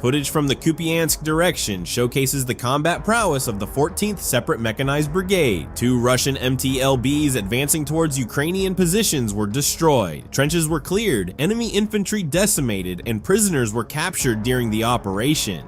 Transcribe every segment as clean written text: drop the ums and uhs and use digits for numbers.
Footage from the Kupiansk direction showcases the combat prowess of the 14th Separate Mechanized Brigade. 2 Russian MTLBs advancing towards Ukrainian positions were destroyed, trenches were cleared, enemy infantry decimated, and prisoners were captured during the operation.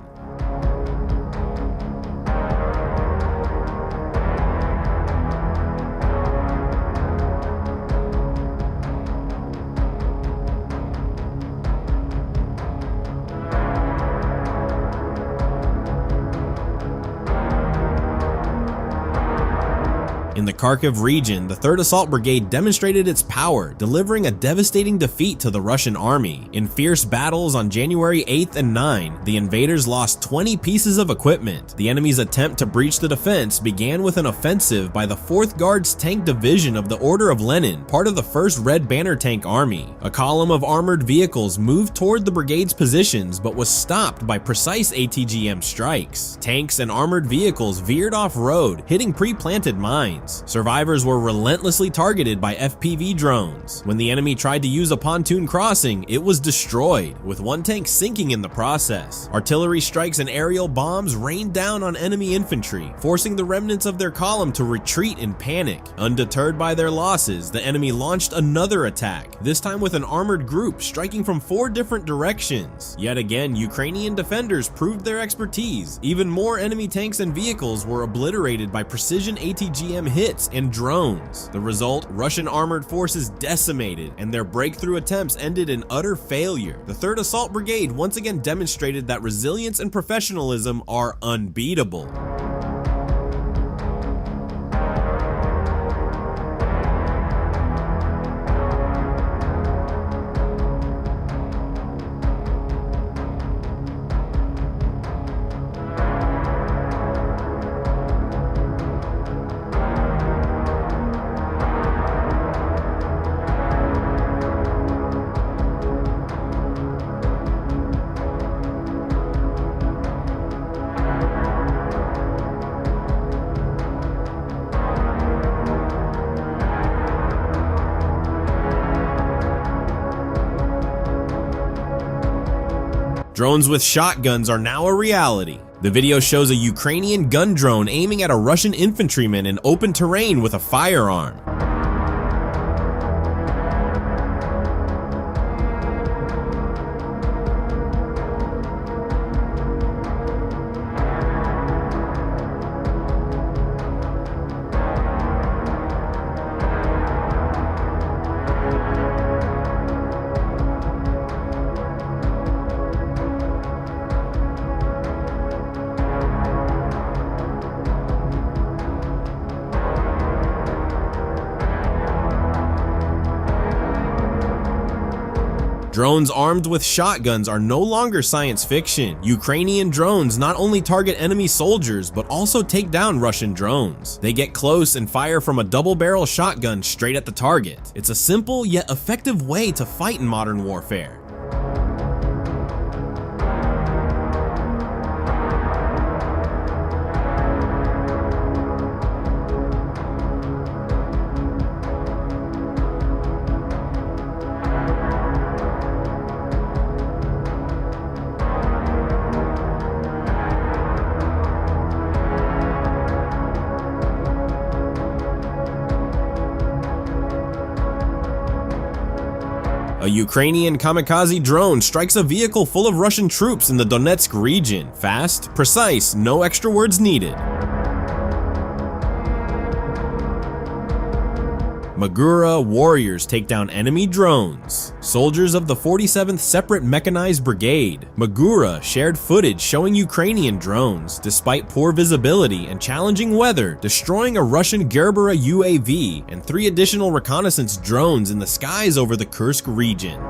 In the Kharkiv region, the 3rd Assault Brigade demonstrated its power, delivering a devastating defeat to the Russian army. In fierce battles on January 8th and 9th, the invaders lost 20 pieces of equipment. The enemy's attempt to breach the defense began with an offensive by the 4th Guards Tank Division of the Order of Lenin, part of the 1st Red Banner Tank Army. A column of armored vehicles moved toward the brigade's positions but was stopped by precise ATGM strikes. Tanks and armored vehicles veered off-road, hitting pre-planted mines. Survivors were relentlessly targeted by FPV drones. When the enemy tried to use a pontoon crossing, it was destroyed, with 1 tank sinking in the process. Artillery strikes and aerial bombs rained down on enemy infantry, forcing the remnants of their column to retreat in panic. Undeterred by their losses, the enemy launched another attack, this time with an armored group striking from 4 different directions. Yet again, Ukrainian defenders proved their expertise. Even more enemy tanks and vehicles were obliterated by precision ATGM hits and drones. The result, Russian armored forces decimated, and their breakthrough attempts ended in utter failure. The 3rd Assault Brigade once again demonstrated that resilience and professionalism are unbeatable. Drones with shotguns are now a reality. The video shows a Ukrainian gun drone aiming at a Russian infantryman in open terrain with a firearm. Drones armed with shotguns are no longer science fiction. Ukrainian drones not only target enemy soldiers, but also take down Russian drones. They get close and fire from a double-barrel shotgun straight at the target. It's a simple yet effective way to fight in modern warfare. A Ukrainian kamikaze drone strikes a vehicle full of Russian troops in the Donetsk region. Fast, precise, no extra words needed. Magura warriors take down enemy drones. Soldiers of the 47th Separate Mechanized Brigade, Magura shared footage showing Ukrainian drones, despite poor visibility and challenging weather, destroying a Russian Gerbera UAV and 3 additional reconnaissance drones in the skies over the Kursk region.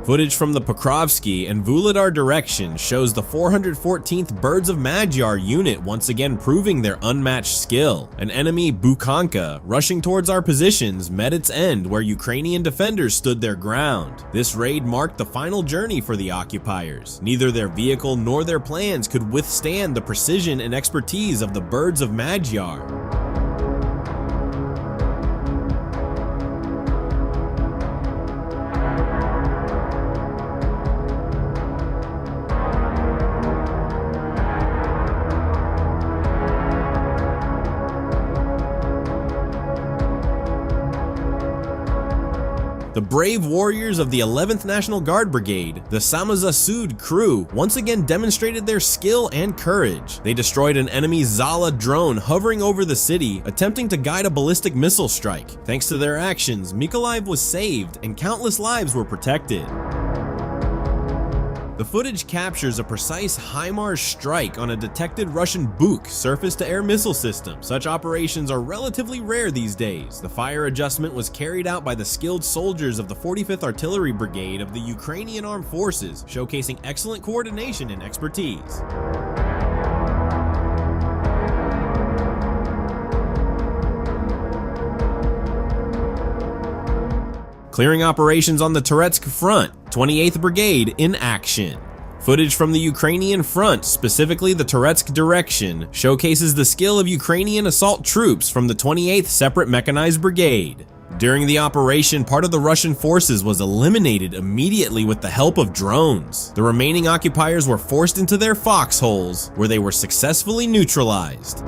Footage from the Pokrovsky and Vuhledar direction shows the 414th Birds of Magyar unit once again proving their unmatched skill. An enemy Bukanka rushing towards our positions met its end where Ukrainian defenders stood their ground. This raid marked the final journey for the occupiers. Neither their vehicle nor their plans could withstand the precision and expertise of the Birds of Magyar. The brave warriors of the 11th National Guard Brigade, the Samozasud crew, once again demonstrated their skill and courage. They destroyed an enemy Zala drone hovering over the city, attempting to guide a ballistic missile strike. Thanks to their actions, Mykolaiv was saved and countless lives were protected. The footage captures a precise HIMARS strike on a detected Russian Buk surface-to-air missile system. Such operations are relatively rare these days. The fire adjustment was carried out by the skilled soldiers of the 45th Artillery Brigade of the Ukrainian Armed Forces, showcasing excellent coordination and expertise. Clearing operations on the Toretsk front, 28th Brigade in action. Footage from the Ukrainian front, specifically the Toretsk direction, showcases the skill of Ukrainian assault troops from the 28th Separate Mechanized Brigade. During the operation, part of the Russian forces was eliminated immediately with the help of drones. The remaining occupiers were forced into their foxholes, where they were successfully neutralized.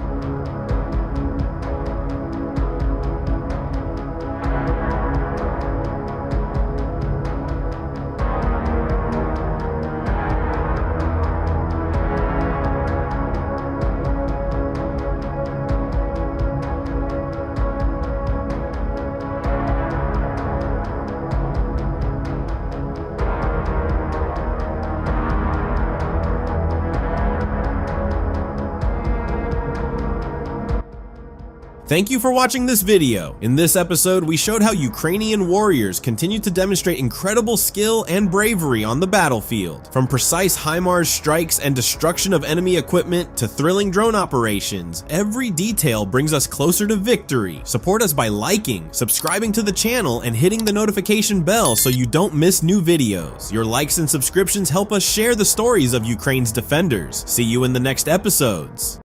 Thank you for watching this video. In this episode, we showed how Ukrainian warriors continue to demonstrate incredible skill and bravery on the battlefield. From precise HIMARS strikes and destruction of enemy equipment to thrilling drone operations, every detail brings us closer to victory. Support us by liking, subscribing to the channel, and hitting the notification bell so you don't miss new videos. Your likes and subscriptions help us share the stories of Ukraine's defenders. See you in the next episodes.